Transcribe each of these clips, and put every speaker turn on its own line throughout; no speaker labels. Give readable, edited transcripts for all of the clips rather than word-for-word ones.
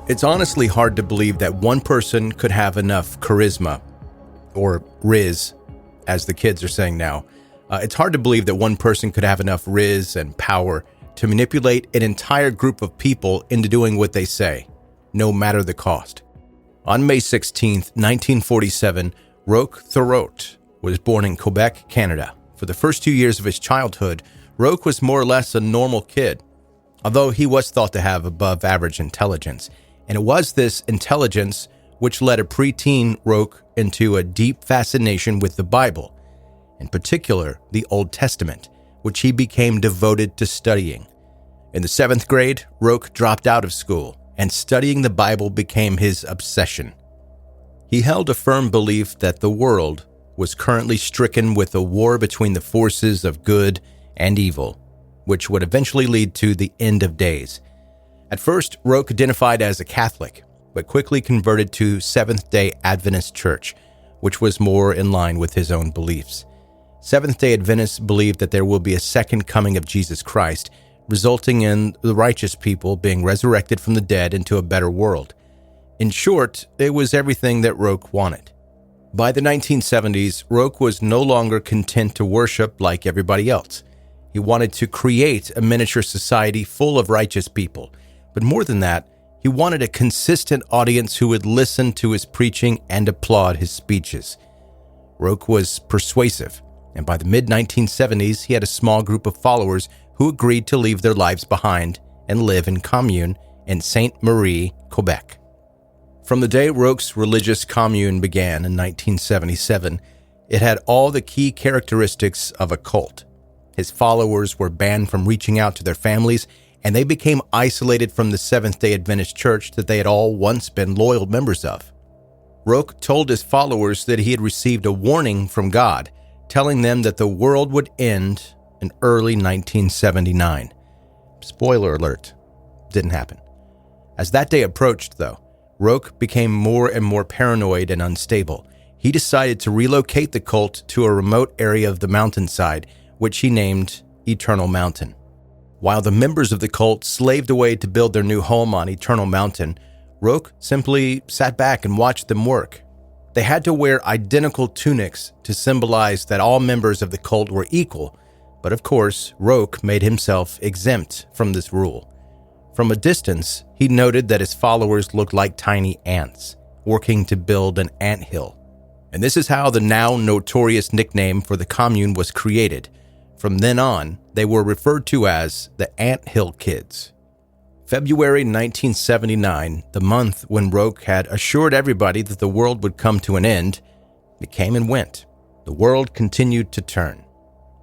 It's honestly hard to believe that one person could have enough charisma, or riz, as the kids are saying now. It's hard to believe that one person could have enough riz and power to manipulate an entire group of people into doing what they say, no matter the cost. On May 16, 1947, Roch Thoroot was born in Quebec, Canada. For the first 2 years of his childhood, Roch was more or less a normal kid, although he was thought to have above-average intelligence. And it was this intelligence which led a preteen Roch into a deep fascination with the Bible, in particular the Old Testament, which he became devoted to studying. In the 7th grade, Roch dropped out of school, and studying the Bible became his obsession. He held a firm belief that the world was currently stricken with a war between the forces of good and evil, which would eventually lead to the end of days. At first, Roch identified as a Catholic, but quickly converted to Seventh-day Adventist Church, which was more in line with his own beliefs. Seventh-day Adventists believed that there will be a second coming of Jesus Christ, resulting in the righteous people being resurrected from the dead into a better world. In short, it was everything that Roch wanted. By the 1970s, Roch was no longer content to worship like everybody else. He wanted to create a miniature society full of righteous people. But more than that, he wanted a consistent audience who would listen to his preaching and applaud his speeches. Roch was persuasive, and by the mid-1970s, he had a small group of followers who agreed to leave their lives behind and live in commune in Sainte-Marie, Quebec. From the day Roch's religious commune began in 1977, it had all the key characteristics of a cult. His followers were banned from reaching out to their families, and they became isolated from the Seventh-day Adventist Church that they had all once been loyal members of. Roch told his followers that he had received a warning from God, telling them that the world would end in early 1979. Spoiler alert, didn't happen. As that day approached, though, Roch became more and more paranoid and unstable. He decided to relocate the cult to a remote area of the mountainside, which he named Eternal Mountain. While the members of the cult slaved away to build their new home on Eternal Mountain, Roch simply sat back and watched them work. They had to wear identical tunics to symbolize that all members of the cult were equal, but of course, Roch made himself exempt from this rule. From a distance, he noted that his followers looked like tiny ants, working to build an anthill. And this is how the now notorious nickname for the commune was created. From then on, they were referred to as the Anthill Kids. February 1979, the month when Roch had assured everybody that the world would come to an end, it came and went. The world continued to turn.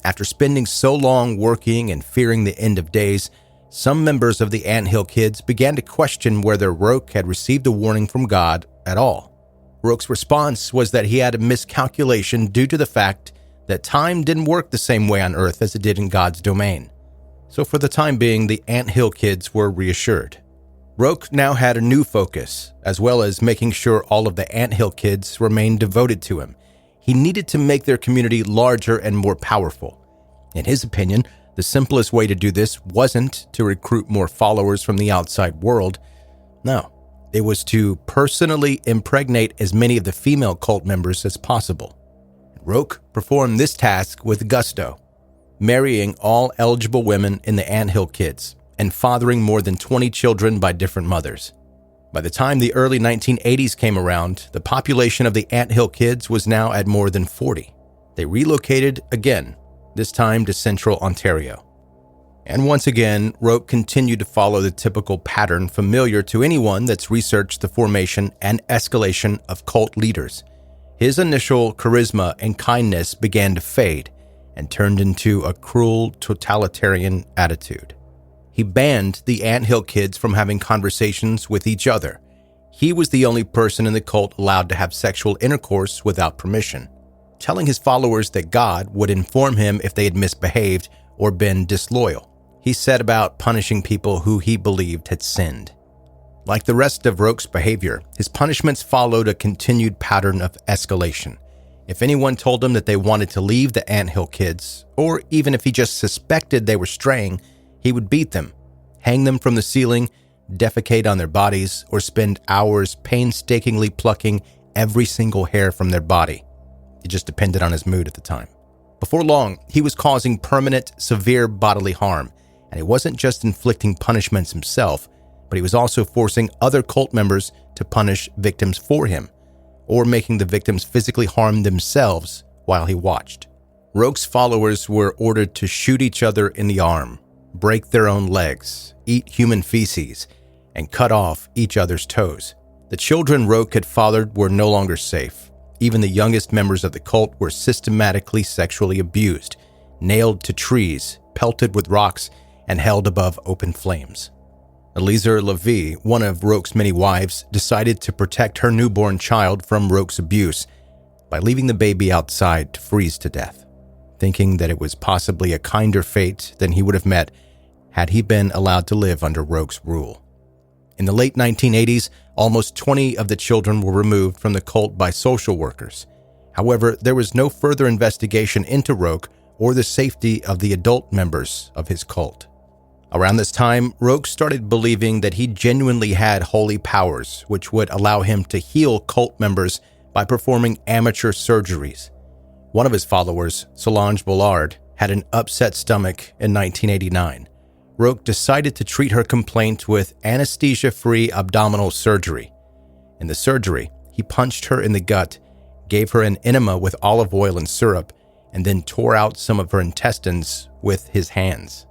After spending so long working and fearing the end of days, some members of the Anthill Kids began to question whether Roch had received a warning from God at all. Roch's response was that he had a miscalculation due to the fact that time didn't work the same way on Earth as it did in God's domain. So for the time being, the Anthill Kids were reassured. Roch now had a new focus, as well as making sure all of the Anthill Kids remained devoted to him. He needed to make their community larger and more powerful. In his opinion, the simplest way to do this wasn't to recruit more followers from the outside world. No, it was to personally impregnate as many of the female cult members as possible. Roch performed this task with gusto, marrying all eligible women in the Anthill Kids and fathering more than 20 children by different mothers. By the time the early 1980s came around, the population of the Anthill Kids was now at more than 40. They relocated again, this time to Central Ontario. And once again, Roch continued to follow the typical pattern familiar to anyone that's researched the formation and escalation of cult leaders. His initial charisma and kindness began to fade and turned into a cruel, totalitarian attitude. He banned the Anthill Kids from having conversations with each other. He was the only person in the cult allowed to have sexual intercourse without permission, telling his followers that God would inform him if they had misbehaved or been disloyal. He set about punishing people who he believed had sinned. Like the rest of Roch's behavior, his punishments followed a continued pattern of escalation. If anyone told him that they wanted to leave the Anthill Kids, or even if he just suspected they were straying, he would beat them, hang them from the ceiling, defecate on their bodies, or spend hours painstakingly plucking every single hair from their body. It just depended on his mood at the time. Before long, he was causing permanent, severe bodily harm, and he wasn't just inflicting punishments himself, but he was also forcing other cult members to punish victims for him, or making the victims physically harm themselves while he watched. Roque's followers were ordered to shoot each other in the arm, break their own legs, eat human feces, and cut off each other's toes. The children Roque had fathered were no longer safe. Even the youngest members of the cult were systematically sexually abused, nailed to trees, pelted with rocks, and held above open flames. Eliezer Levi, one of Roque's many wives, decided to protect her newborn child from Roque's abuse by leaving the baby outside to freeze to death, thinking that it was possibly a kinder fate than he would have met had he been allowed to live under Roque's rule. In the late 1980s, almost 20 of the children were removed from the cult by social workers. However, there was no further investigation into Roque or the safety of the adult members of his cult. Around this time, Roque started believing that he genuinely had holy powers, which would allow him to heal cult members by performing amateur surgeries. One of his followers, Solange Bollard, had an upset stomach in 1989. Roque decided to treat her complaint with anesthesia-free abdominal surgery. In the surgery, he punched her in the gut, gave her an enema with olive oil and syrup, and then tore out some of her intestines with his hands.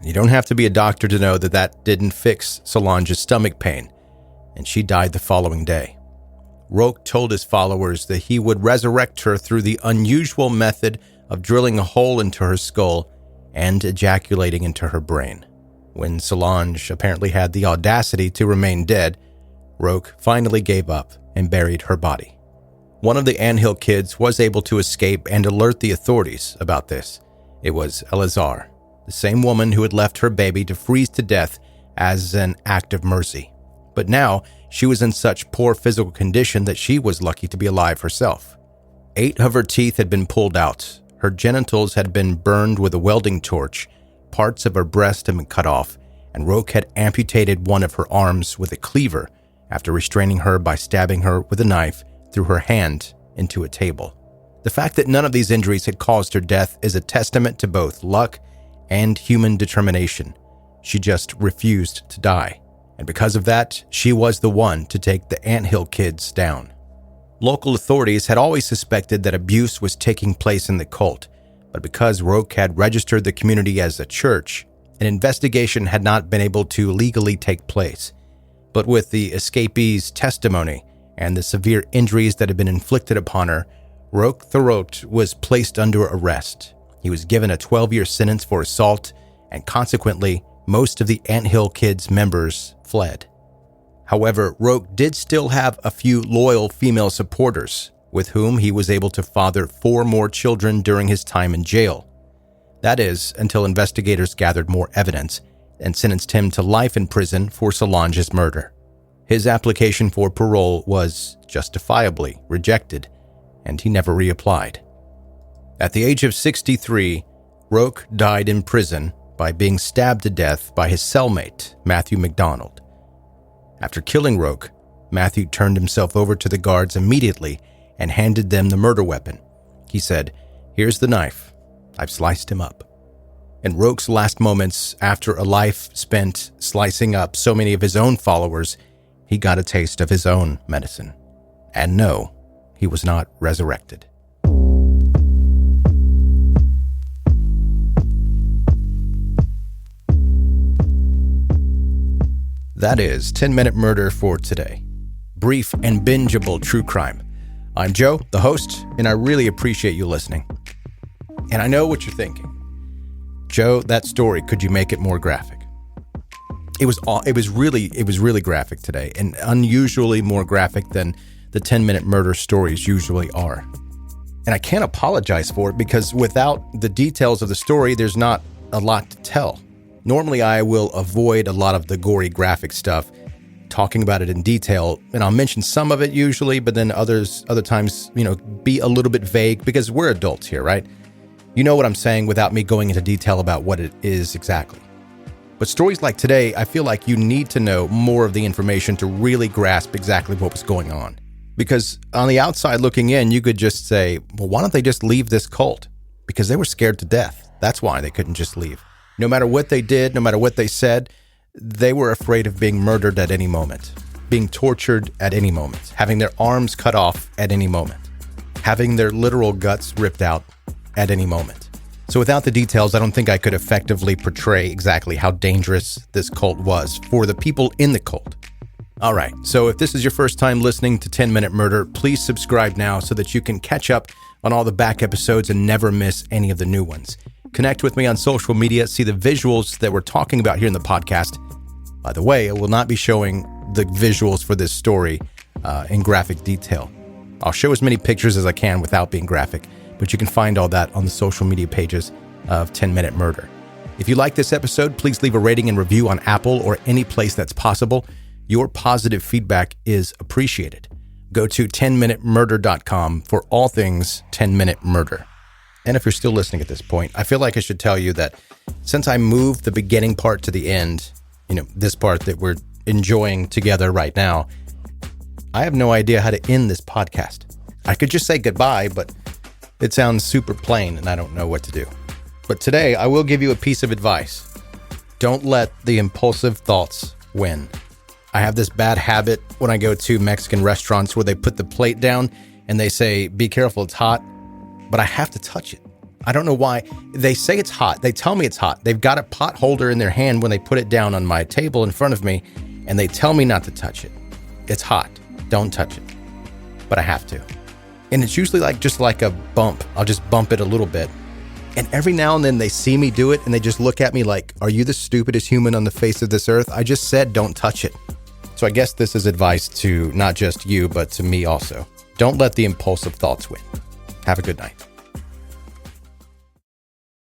You don't have to be a doctor to know that that didn't fix Solange's stomach pain, and she died the following day. Roque told his followers that he would resurrect her through the unusual method of drilling a hole into her skull and ejaculating into her brain. When Solange apparently had the audacity to remain dead, Roque finally gave up and buried her body. One of the Anthill kids was able to escape and alert the authorities about this. It was Eleazar, the same woman who had left her baby to freeze to death as an act of mercy. But now, she was in such poor physical condition that she was lucky to be alive herself. 8 of her teeth had been pulled out, her genitals had been burned with a welding torch, parts of her breast had been cut off, and Roque had amputated one of her arms with a cleaver after restraining her by stabbing her with a knife through her hand into a table. The fact that none of these injuries had caused her death is a testament to both luck and human determination. She just refused to die, and because of that, she was the one to take the Anthill kids down. Local authorities had always suspected that abuse was taking place in the cult, but because Roque had registered the community as a church, an investigation had not been able to legally take place. But with the escapee's testimony and the severe injuries that had been inflicted upon her, Roque Thorold was placed under arrest. He was given a 12-year sentence for assault, and consequently, most of the Anthill Kids members fled. However, Roque did still have a few loyal female supporters, with whom he was able to father 4 more children during his time in jail. That is, until investigators gathered more evidence and sentenced him to life in prison for Solange's murder. His application for parole was justifiably rejected, and he never reapplied. At the age of 63, Roque died in prison by being stabbed to death by his cellmate, Matthew McDonald. After killing Roque, Matthew turned himself over to the guards immediately and handed them the murder weapon. He said, "Here's the knife. I've sliced him up." In Roque's last moments, after a life spent slicing up so many of his own followers, he got a taste of his own medicine. And no, he was not resurrected. That is 10-Minute Murder for today. Brief and bingeable true crime. I'm Joe, the host, and I really appreciate you listening. And I know what you're thinking. Joe, that story, could you make it more graphic? It was really graphic today, and unusually more graphic than the 10-minute murder stories usually are. And I can't apologize for it because without the details of the story, there's not a lot to tell. Normally, I will avoid a lot of the gory graphic stuff, talking about it in detail, and I'll mention some of it usually, but then other times, be a little bit vague because we're adults here, right? You know what I'm saying without me going into detail about what it is exactly. But stories like today, I feel like you need to know more of the information to really grasp exactly what was going on. Because on the outside looking in, you could just say, well, why don't they just leave this cult? Because they were scared to death. That's why they couldn't just leave. No matter what they did, no matter what they said, they were afraid of being murdered at any moment, being tortured at any moment, having their arms cut off at any moment, having their literal guts ripped out at any moment. So without the details, I don't think I could effectively portray exactly how dangerous this cult was for the people in the cult. All right, so if this is your first time listening to 10 Minute Murder, please subscribe now so that you can catch up on all the back episodes and never miss any of the new ones. Connect with me on social media, see the visuals that we're talking about here in the podcast. By the way, I will not be showing the visuals for this story in graphic detail. I'll show as many pictures as I can without being graphic, but you can find all that on the social media pages of 10 Minute Murder. If you like this episode, please leave a rating and review on Apple or any place that's possible. Your positive feedback is appreciated. Go to 10minutemurder.com for all things 10 Minute Murder. And if you're still listening at this point, I feel like I should tell you that since I moved the beginning part to the end, this part that we're enjoying together right now, I have no idea how to end this podcast. I could just say goodbye, but it sounds super plain and I don't know what to do. But today I will give you a piece of advice. Don't let the impulsive thoughts win. I have this bad habit when I go to Mexican restaurants where they put the plate down and they say, be careful, it's hot, but I have to touch it. I don't know why. They say it's hot. They tell me it's hot. They've got a pot holder in their hand when they put it down on my table in front of me and they tell me not to touch it. It's hot. Don't touch it. But I have to. And it's usually just like a bump. I'll just bump it a little bit. And every now and then they see me do it and they just look at me like, are you the stupidest human on the face of this earth? I just said don't touch it. So I guess this is advice to not just you, but to me also. Don't let the impulsive thoughts win. Have a good night.